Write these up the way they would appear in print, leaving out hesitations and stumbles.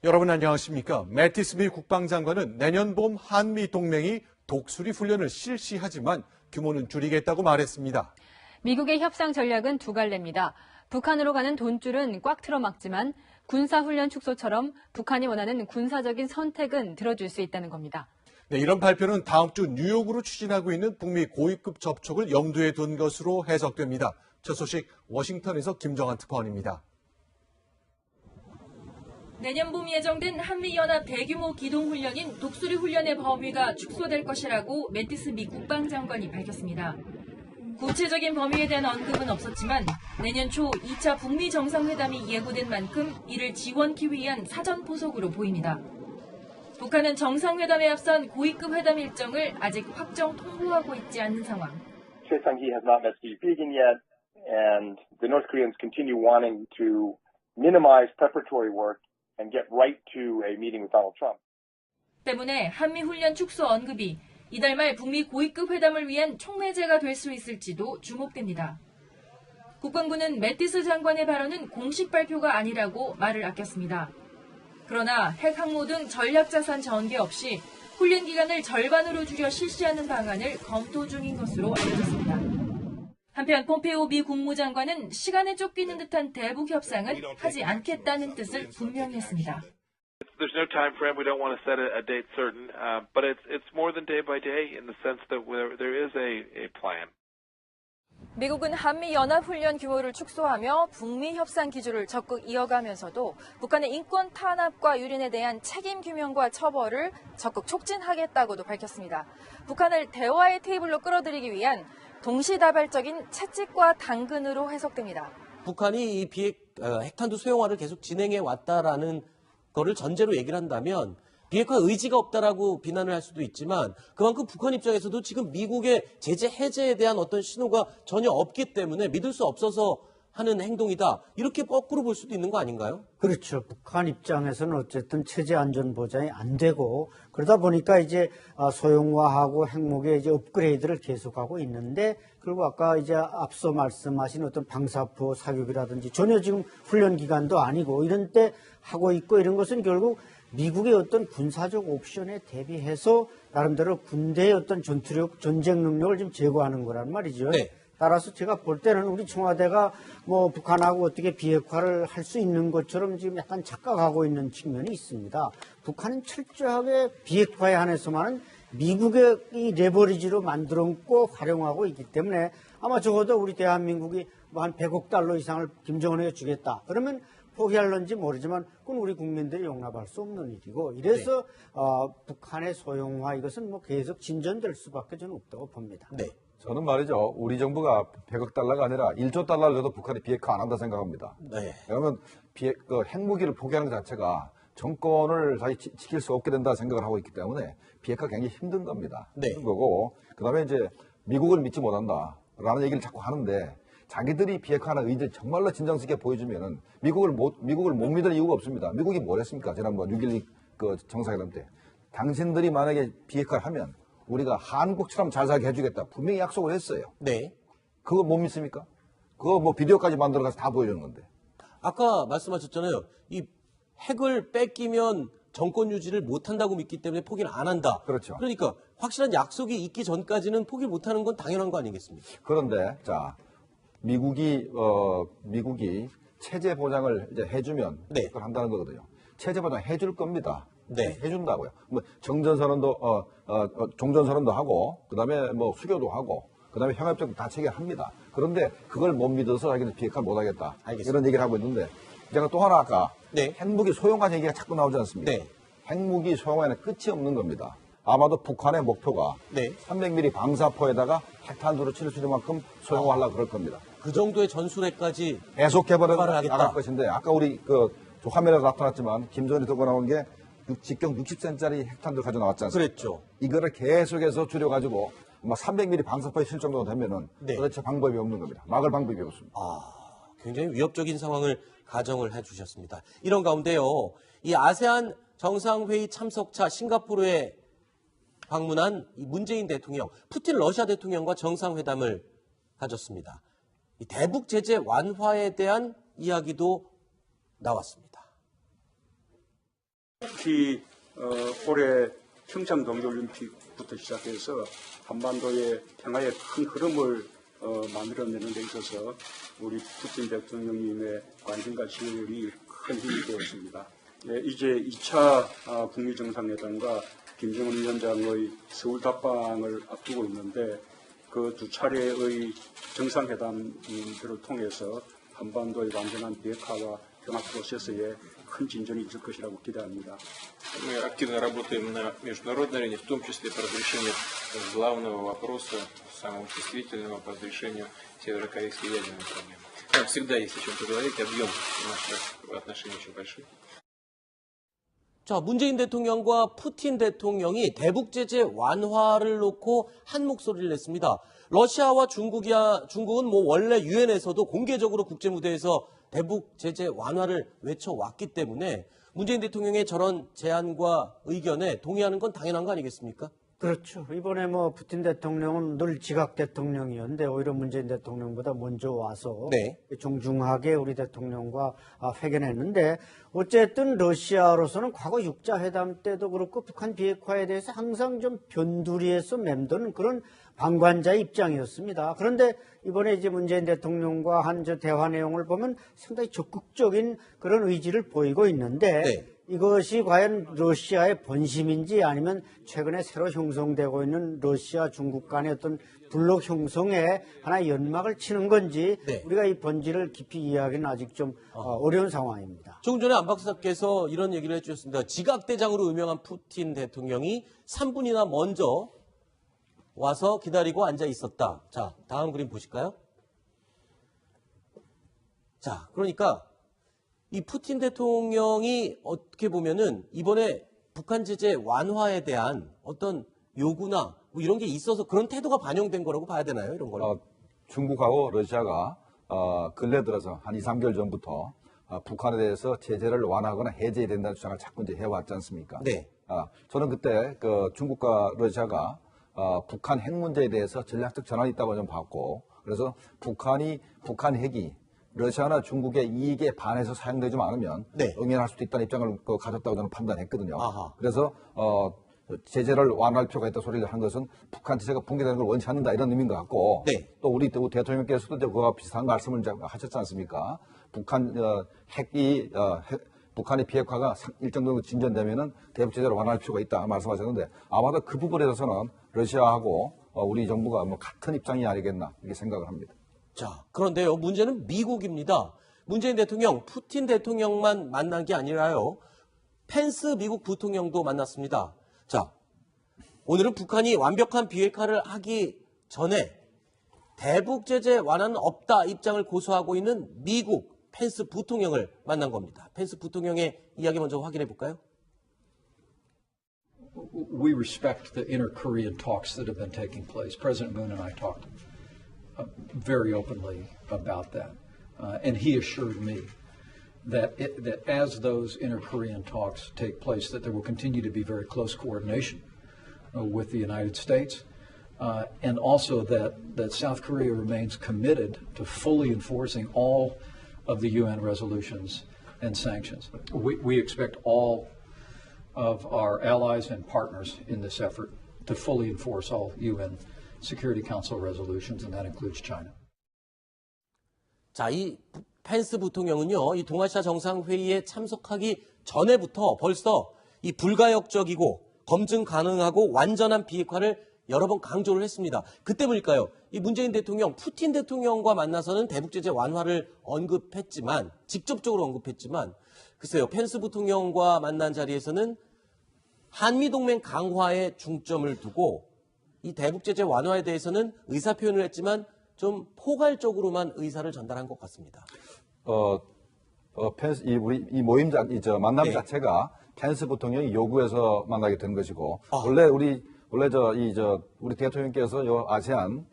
여러분 안녕하십니까? 매티스 미 국방장관은 내년 봄 한미 동맹이 독수리 훈련을 실시하지만 규모는 줄이겠다고 말했습니다. 미국의 협상 전략은 두 갈래입니다. 북한으로 가는 돈줄은 꽉 틀어막지만 군사훈련 축소처럼 북한이 원하는 군사적인 선택은 들어줄 수 있다는 겁니다. 네, 이런 발표는 다음 주 뉴욕으로 추진하고 있는 북미 고위급 접촉을 염두에 둔 것으로 해석됩니다. 첫 소식 워싱턴에서 김정한 특파원입니다. 내년 봄 예정된 한미연합 대규모 기동훈련인 독수리 훈련의 범위가 축소될 것이라고 매티스 미 국방장관이 밝혔습니다. 구체적인 범위에 대한 언급은 없었지만 내년 초 2차 북미 정상회담이 예고된 만큼 이를 지원하기 위한 사전 포석으로 보입니다. 북한은 정상회담에 앞선 고위급 회담 일정을 아직 확정 통보하고 있지 않는 상황. Choi-Sang-hee has not met Xi Jinping yet, and the North Koreans continue wanting to minimize preparatory work and get right to a meeting with Donald Trump. 때문에 한미 훈련 축소 언급이 이달 말 북미 고위급 회담을 위한 촉매제가 될 수 있을지도 주목됩니다. 국방부는 매티스 장관의 발언은 공식 발표가 아니라고 말을 아꼈습니다. 그러나 핵 항모 등 전략자산 전개 없이 훈련 기간을 절반으로 줄여 실시하는 방안을 검토 중인 것으로 알려졌습니다. 한편 폼페이오 미 국무장관은 시간에 쫓기는 듯한 대북 협상은 하지 않겠다는 뜻을 분명히 했습니다. There's no time frame. We don't want to set a date certain, but it's more than day by day in the sense that there is a plan. 미국은 한미 연합 훈련 규모를 축소하며 북미 협상 기조를 적극 이어가면서도 북한의 인권 탄압과 유린에 대한 책임 규명과 처벌을 적극 촉진하겠다고도 밝혔습니다. 북한을 대화의 테이블로 끌어들이기 위한 동시다발적인 채찍과 당근으로 해석됩니다. 북한이 이 핵탄두 소형화를 계속 진행해 왔다라는 거를 전제로 얘기를 한다면 비핵화 의지가 없다라고 비난을 할 수도 있지만 그만큼 북한 입장에서도 지금 미국의 제재 해제에 대한 어떤 신호가 전혀 없기 때문에 믿을 수 없어서 하는 행동이다. 이렇게 거꾸로 볼 수도 있는 거 아닌가요? 그렇죠. 북한 입장에서는 어쨌든 체제 안전 보장이 안 되고 그러다 보니까 이제 소형화하고 핵무기의 이제 업그레이드를 계속하고 있는데 그리고 아까 이제 앞서 말씀하신 어떤 방사포 사격이라든지 전혀 지금 훈련 기간도 아니고 이런 때 하고 있고 이런 것은 결국 미국의 어떤 군사적 옵션에 대비해서 나름대로 군대의 어떤 전투력, 전쟁 능력을 좀 제고하는 거란 말이죠. 네. 따라서 제가 볼 때는 우리 청와대가 뭐 북한하고 어떻게 비핵화를 할 수 있는 것처럼 지금 약간 착각하고 있는 측면이 있습니다. 북한은 철저하게 비핵화에 한해서만은 미국의 이 레버리지로 만들었고 활용하고 있기 때문에 아마 적어도 우리 대한민국이 뭐 한 100억 달러 이상을 김정은에게 주겠다. 그러면 포기할런지 모르지만 그건 우리 국민들이 용납할 수 없는 일이고 이래서 북한의 소형화 이것은 뭐 계속 진전될 수밖에 저는 없다고 봅니다. 네. 저는 말이죠. 우리 정부가 100억 달러가 아니라 1조 달러를 줘도 북한이 비핵화 안 한다 생각합니다. 네. 왜냐하면 핵무기를 포기하는 것 자체가 정권을 다시 지킬 수 없게 된다 생각을 하고 있기 때문에 비핵화 굉장히 힘든 겁니다. 네. 힘든 거고 그다음에 이제 미국을 믿지 못한다라는 얘기를 자꾸 하는데 자기들이 비핵화하는 의지를 정말로 진정스럽게 보여주면은 미국을 못 믿을 이유가 없습니다. 미국이 뭘 했습니까? 지난번 6.12 그 정상회담 때 당신들이 만약에 비핵화를 하면 우리가 한국처럼 잘 살게 해주겠다. 분명히 약속을 했어요. 네. 그거 못 믿습니까? 그거 뭐 비디오까지 만들어가서 다 보여주는 건데. 아까 말씀하셨잖아요. 이 핵을 뺏기면 정권 유지를 못한다고 믿기 때문에 포기를 안 한다. 그렇죠. 그러니까 확실한 약속이 있기 전까지는 포기를 못하는 건 당연한 거 아니겠습니까? 그런데 자 미국이 체제 보장을 이제 해주면 네. 그걸 한다는 거거든요. 체제 보장 해줄 겁니다. 네. 해준다고요. 뭐 정전선언도 종전선언도 하고 그다음에 뭐 수교도 하고 그다음에 형협정도 다 체결합니다. 그런데 그걸 못 믿어서 자기는 비핵화 못하겠다. 알겠습니다. 이런 얘기를 하고 있는데 제가 또 하나 아까 네. 핵무기 소형화 얘기가 자꾸 나오지 않습니까? 네. 핵무기 소형화에는 끝이 없는 겁니다. 아마도 북한의 목표가 네. 300mm 방사포에다가 핵탄두를 칠 수 있는 만큼 소형화하려고 그럴 겁니다. 그 정도의 전술핵까지 계속해버려 하겠다. 나갈 것인데 아까 우리 화면에 나타났지만 김정은이 들고 나온 게 직경 60cm짜리 핵탄두 가져 나왔지 않습니까? 그랬죠. 이거를 계속해서 줄여가지고 300mm 방사포에 칠 정도 되면은 네. 도대체 방법이 없는 겁니다. 막을 방법이 없습니다. 굉장히 위협적인 상황을 가정을 해주셨습니다. 이런 가운데요, 이 아세안 정상회의 참석차 싱가포르에 방문한 이 문재인 대통령, 푸틴 러시아 대통령과 정상회담을 가졌습니다. 이 대북 제재 완화에 대한 이야기도 나왔습니다. 특히 올해 평창 동계올림픽부터 시작해서 한반도의 평화의 큰 흐름을 만들어내는 데 있어서 우리 푸틴 대통령님의 관심과 지원이 큰 힘이 되었습니다. 네, 이제 2차 북미 정상회담과 김정은 위원장의 서울 답방을 앞두고 있는데 그 두 차례의 정상회담들을 통해서 한반도의 완전한 비핵화와 평화 프로세스에 큰 진전이 있을 것이라고 기대합니다. Мы активно работаем на международной арене, в том числе по разрешению главного вопроса, самого чувствительного по разрешению северокорейской ядерной проблемы. Там всегда есть о чем поговорить, объем наших отношений очень большой. 자, 문재인 대통령과 푸틴 대통령이 대북 제재 완화를 놓고 한 목소리를 냈습니다. 러시아와 중국은 뭐 원래 유엔에서도 공개적으로 국제 무대에서 대북 제재 완화를 외쳐왔기 때문에 문재인 대통령의 저런 제안과 의견에 동의하는 건 당연한 거 아니겠습니까? 그렇죠. 이번에 뭐 푸틴 대통령은 늘 지각 대통령이었는데 오히려 문재인 대통령보다 먼저 와서 네. 정중하게 우리 대통령과 회견했는데 어쨌든 러시아로서는 과거 6자 회담 때도 그렇고 북한 비핵화에 대해서 항상 좀 변두리에서 맴도는 그런 방관자의 입장이었습니다. 그런데 이번에 이제 문재인 대통령과 한 저 대화 내용을 보면 상당히 적극적인 그런 의지를 보이고 있는데 네. 이것이 과연 러시아의 본심인지 아니면 최근에 새로 형성되고 있는 러시아 중국 간의 어떤 블록 형성에 하나의 연막을 치는 건지 네. 우리가 이 본질을 깊이 이해하기는 아직 좀 어려운 상황입니다. 조금 전에 안 박사께서 이런 얘기를 해주셨습니다. 지각대장으로 유명한 푸틴 대통령이 3분이나 먼저 와서 기다리고 앉아 있었다. 자, 다음 그림 보실까요? 자, 그러니까 이 푸틴 대통령이 어떻게 보면은 이번에 북한 제재 완화에 대한 어떤 요구나 뭐 이런 게 있어서 그런 태도가 반영된 거라고 봐야 되나요? 이런 걸? 중국하고 러시아가 근래 들어서 한 2, 3개월 전부터 북한에 대해서 제재를 완화하거나 해제해야 된다는 주장을 자꾸 이제 해왔지 않습니까? 네. 저는 그때 그 중국과 러시아가 북한 핵 문제에 대해서 전략적 전환이 있다고 좀 봤고, 그래서 북한 핵이 러시아나 중국의 이익에 반해서 사용되지 않으면 네. 응연할 수도 있다는 입장을 가졌다고 저는 판단했거든요. 아하. 그래서 제재를 완화할 필요가 있다 소리를 한 것은 북한 제재가 붕괴되는 걸 원치 않는다 이런 의미인 것 같고, 네. 또 우리 대통령께서도 그와 비슷한 말씀을 하셨지 않습니까? 북한의 비핵화가 일정 정도 진전되면은 대북 제재를 완화할 필요가 있다 말씀하셨는데 아마도 그 부분에 대해서는 러시아하고 우리 정부가 뭐 같은 입장이 아니겠나 이렇게 생각을 합니다. 자, 그런데요, 문제는 미국입니다. 문재인 대통령, 푸틴 대통령만 만난 게 아니라요, 펜스 미국 부통령도 만났습니다. 자, 오늘은 북한이 완벽한 비핵화를 하기 전에 대북 제재 완화는 없다 입장을 고수하고 있는 미국 펜스 부통령을 만난 겁니다. 펜스 부통령의 이야기 먼저 확인해 볼까요? We respect the inter-Korean talks that have been taking place. President Moon and I talked very openly about that. And he assured me that as those inter-Korean talks take place, that there will continue to be very close coordination with the United States, and also that South Korea remains committed to fully enforcing all of the UN resolutions and sanctions. We expect all of our allies and partners in this effort to fully enforce all UN Security Council resolutions, and that includes China. 자, 이 펜스 부통령은요, 이 동아시아 정상회의에 참석하기 전에부터 벌써 이 불가역적이고 검증 가능하고 완전한 비핵화를 여러 번 강조를 했습니다. 그때 보니까요, 이 문재인 대통령, 푸틴 대통령과 만나서는 대북제재 완화를 언급했지만, 직접적으로 언급했지만, 글쎄요, 펜스 부통령과 만난 자리에서는 한미동맹 강화에 중점을 두고 이 대북제재 완화에 대해서는 의사표현을 했지만 좀 포괄적으로만 의사를 전달한 것 같습니다. 펜스, 이 모임 만남 네. 자체가 펜스 부통령이 요구해서 만나게 된 것이고, 원래 우리 대통령께서 아세안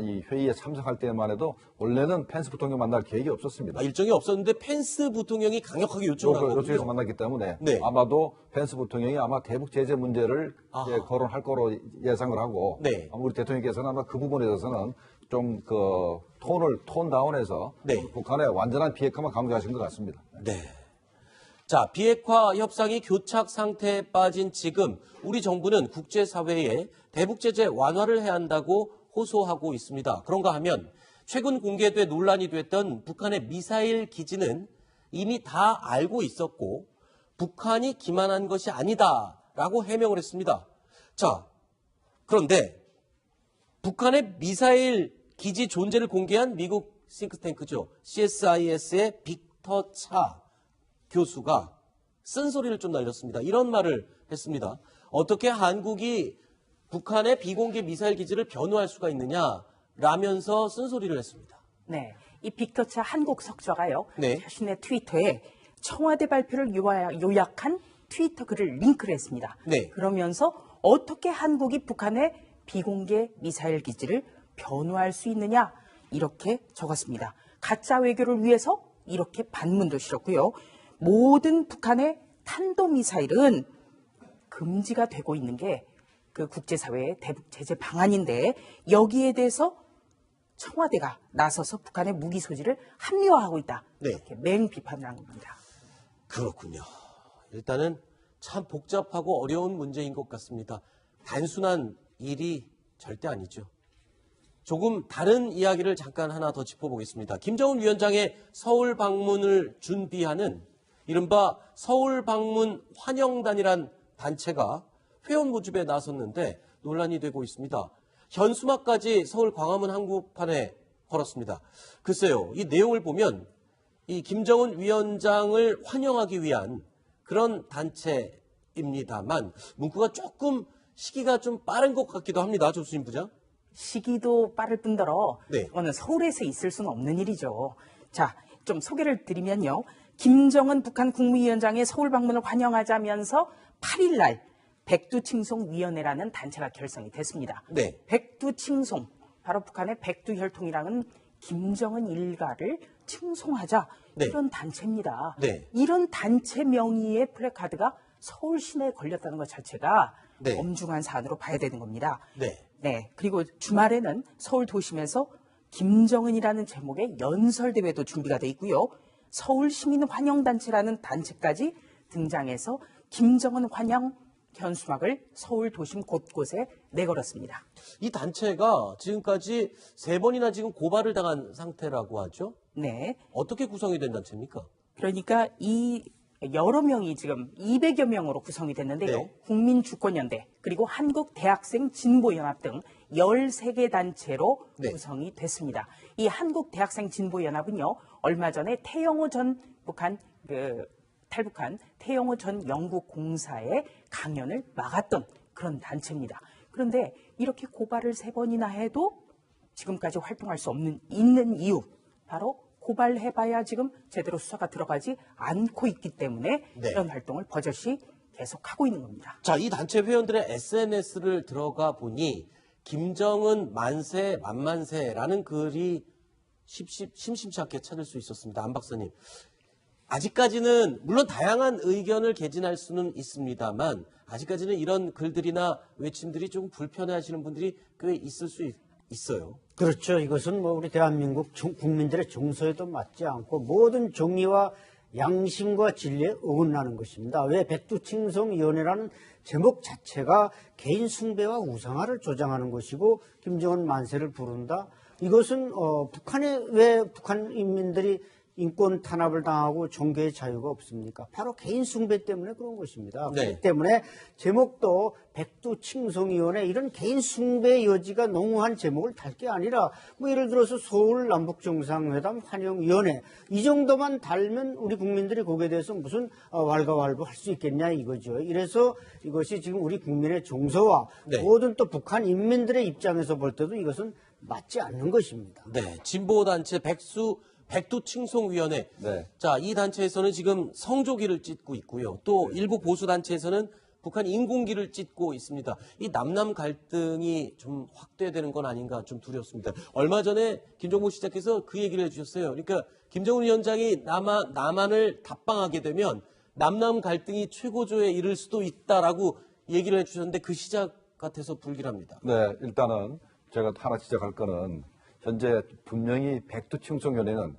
이 회의에 참석할 때만 해도 원래는 펜스 부통령 만날 계획이 없었습니다. 일정이 없었는데 펜스 부통령이 강력하게 요청을 한 거군요. 요청해서 만났기 때문에 네. 아마도 펜스 부통령이 아마 대북 제재 문제를 이제 거론할 거로 예상을 하고, 네. 우리 대통령께서는 아마 그 부분에 대해서는 좀 톤 다운해서 네. 북한의 완전한 비핵화만 강조하신 것 같습니다. 네. 자, 비핵화 협상이 교착 상태에 빠진 지금 우리 정부는 국제사회에 대북 제재 완화를 해야 한다고 호소하고 있습니다. 그런가 하면 최근 공개돼 논란이 됐던 북한의 미사일 기지는 이미 다 알고 있었고 북한이 기만한 것이 아니다라고 해명을 했습니다. 자, 그런데 북한의 미사일 기지 존재를 공개한 미국 싱크탱크죠. CSIS의 빅터 차 교수가 쓴소리를 좀 날렸습니다. 이런 말을 했습니다. 어떻게 한국이 북한의 비공개 미사일 기지를 변호할 수가 있느냐라면서 쓴소리를 했습니다. 네, 이 빅터차 한국 석좌가요. 네. 자신의 트위터에 청와대 발표를 요약한 트위터 글을 링크를 했습니다. 네. 그러면서 어떻게 한국이 북한의 비공개 미사일 기지를 변호할 수 있느냐 이렇게 적었습니다. 가짜 외교를 위해서 이렇게 반문도 실었고요. 모든 북한의 탄도미사일은 금지가 되고 있는 게 그 국제사회의 대북 제재 방안인데 여기에 대해서 청와대가 나서서 북한의 무기 소지를 합리화하고 있다. 네. 이렇게 맹비판을 한 겁니다. 그렇군요. 일단은 참 복잡하고 어려운 문제인 것 같습니다. 단순한 일이 절대 아니죠. 조금 다른 이야기를 잠깐 하나 더 짚어보겠습니다. 김정은 위원장의 서울 방문을 준비하는 이른바 서울 방문 환영단이란 단체가 회원 모집에 나섰는데 논란이 되고 있습니다. 현수막까지 서울 광화문 한복판에 걸었습니다. 글쎄요, 이 내용을 보면 이 김정은 위원장을 환영하기 위한 그런 단체입니다만 문구가 조금 시기가 좀 빠른 것 같기도 합니다. 조수진 부장. 시기도 빠를 뿐더러 네. 이거는 서울에서 있을 수는 없는 일이죠. 자, 좀 소개를 드리면요. 김정은 북한 국무위원장의 서울 방문을 환영하자면서 8일 날 백두칭송위원회라는 단체가 결성이 됐습니다. 네. 백두칭송, 바로 북한의 백두혈통이라는 김정은 일가를 칭송하자 네. 이런 단체입니다. 네. 이런 단체 명의의 플래카드가 서울 시내에 걸렸다는 것 자체가 네. 엄중한 사안으로 봐야 되는 겁니다. 네. 네. 그리고 주말에는 서울 도심에서 김정은이라는 제목의 연설대회도 준비가 돼 있고요. 서울 시민 환영단체라는 단체까지 등장해서 김정은 환영 현수막을 서울 도심 곳곳에 내걸었습니다. 이 단체가 지금까지 3번이나 지금 고발을 당한 상태라고 하죠? 네. 어떻게 구성이 된 단체입니까? 그러니까 이 여러 명이 지금 200여 명으로 구성이 됐는데요. 네. 국민주권연대 그리고 한국대학생진보연합 등 13개 단체로 네. 구성이 됐습니다. 이 한국대학생진보연합은요. 얼마 전에 태영호 전 북한 탈북한 태영호 전 영국 공사의 강연을 막았던 그런 단체입니다. 그런데 이렇게 고발을 3번이나 해도 지금까지 활동할 수 있는 이유 바로 고발해봐야 지금 제대로 수사가 들어가지 않고 있기 때문에 네. 이런 활동을 버젓이 계속하고 있는 겁니다. 자, 이 단체 회원들의 SNS를 들어가 보니 김정은 만세 만만세라는 글이 심심치 않게 찾을 수 있었습니다. 안 박사님. 아직까지는 물론 다양한 의견을 개진할 수는 있습니다만 아직까지는 이런 글들이나 외침들이 좀 불편해하시는 분들이 꽤 있을 수 있어요. 그렇죠. 이것은 뭐 우리 대한민국 국민들의 정서에도 맞지 않고 모든 정의와 양심과 진리에 어긋나는 것입니다. 왜 백두칭송위원회라는 제목 자체가 개인 숭배와 우상화를 조장하는 것이고 김정은 만세를 부른다. 이것은 왜 북한 인민들이 인권 탄압을 당하고 종교의 자유가 없습니까? 바로 개인 숭배 때문에 그런 것입니다. 네. 그렇기 때문에 제목도 백두칭송위원회 이런 개인 숭배의 여지가 농후한 제목을 달 게 아니라 뭐 예를 들어서 서울 남북정상회담 환영위원회 이 정도만 달면 우리 국민들이 거기에 대해서 무슨 왈가왈부할 수 있겠냐 이거죠. 이래서 이것이 지금 우리 국민의 정서와 네. 모든 또 북한 인민들의 입장에서 볼 때도 이것은 맞지 않는 것입니다. 네, 진보단체 백두칭송위원회. 네. 자, 이 단체에서는 지금 성조기를 찢고 있고요. 또 일부 보수단체에서는 북한 인공기를 찢고 있습니다. 이 남남 갈등이 좀 확대되는 건 아닌가 좀 두렵습니다. 얼마 전에 김정국 시장께서 그 얘기를 해주셨어요. 그러니까 김정은 위원장이 남한을 답방하게 되면 남남 갈등이 최고조에 이를 수도 있다라고 얘기를 해주셨는데 그 시작 같아서 불길합니다. 네, 일단은 제가 하나 지적할 거는 현재 분명히 백두칭송위원회는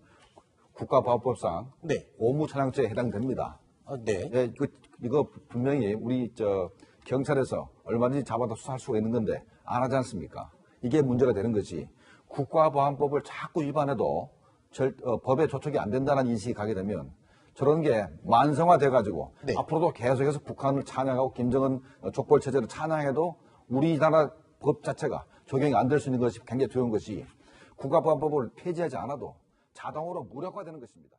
국가보안법상 네. 오무찬양죄에 해당됩니다. 네. 예, 이거 분명히 우리 경찰에서 얼마든지 잡아다 수사할 수가 있는 건데 안 하지 않습니까? 이게 문제가 되는 거지. 국가보안법을 자꾸 위반해도 법에 조촉이 안 된다는 인식이 가게 되면 저런 게 만성화돼가지고 네. 앞으로도 계속해서 북한을 찬양하고 김정은 족벌 체제를 찬양해도 우리나라 법 자체가 적용이 안 될 수 있는 것이 굉장히 두려운 것이 국가보안법을 폐지하지 않아도 자동으로 무력화되는 것입니다.